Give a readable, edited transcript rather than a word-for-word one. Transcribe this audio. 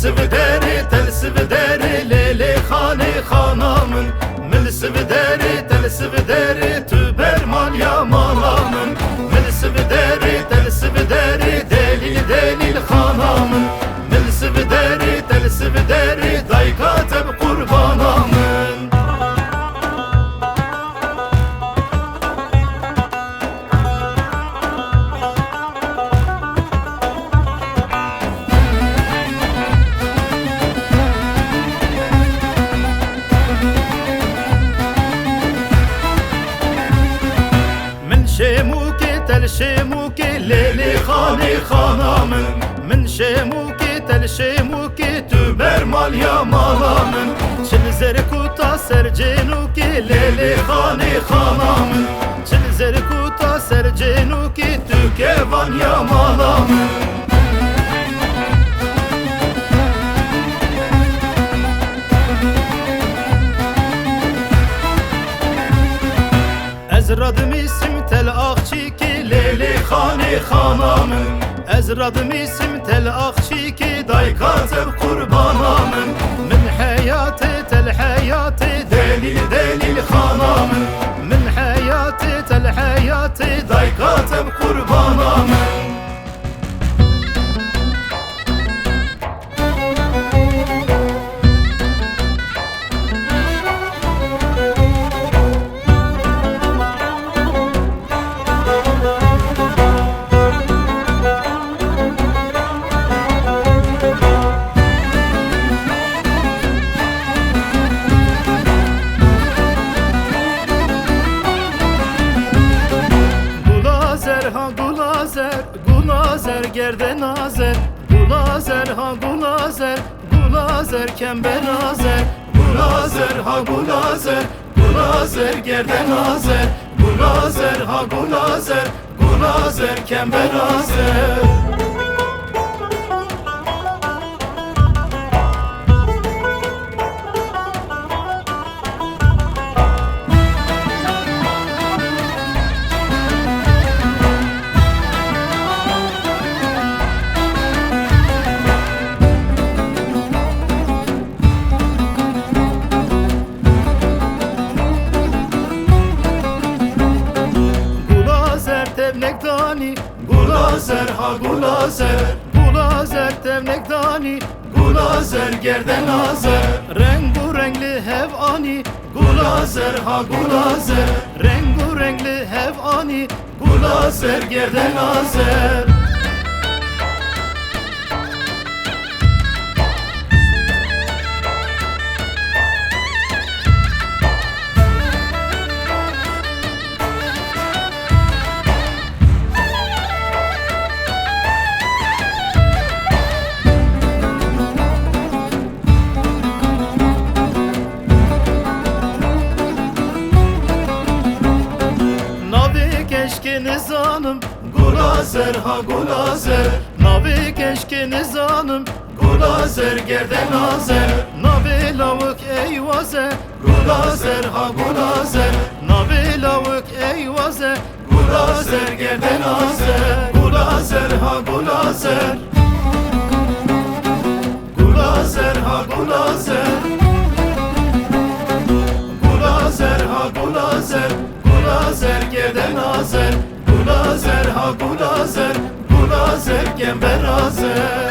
سودری تل سودری لیلی خانه خانامın Mil سودری تل سودری تو برمان یا مالامın Mil سودری تل سودری دلیل دلیل خانامın Mil سودری تل سودری daykateb kurbanamın شموكي تل شموكي ليلي خاني خانامن من شموكي تل شموكي تبر مال يا مالامن شل زركوتا سرجنوكي ليلي خاني خانامن شل زركوتا سرجنوكي تكيفان يا مالامن ازرادم اسم تل آخچیکی لیلی خانه خانامın ازرادم اسم تل آخچیکی daykateb kurbanamın من حياتي تل حياتي دلیل دلیل خانامın من حياتي تل حياتي daykateb kurbanamın Gulazer gerde nazer Gulazer ha gulazer Gulazer kember nazer Gulazer ha gulazer Gulazer gerde nazer Gulazer ha gulazer Gulazer kember nazer tevnekdani Gulazer ha gulazer Gulazer tevnekdani Gulazer gerden azer Rengu rengli hevani Gulazer ha gulazer Rengu rengli hevani Gulazer gerden azer keşke nizanım Gulazer ha gulazer Navi keşke nizanım Gulazer gerden azer Navi lavuk eyvaze Gulazer ha gulazer Navi lavuk eyvaze Gulazer gerden azer Gulazer ha gulazer Gulazer ha gulazer Gulazer ha gulazer Gulazer gerden azer Gulazer ha gulazer Gulazer gember azer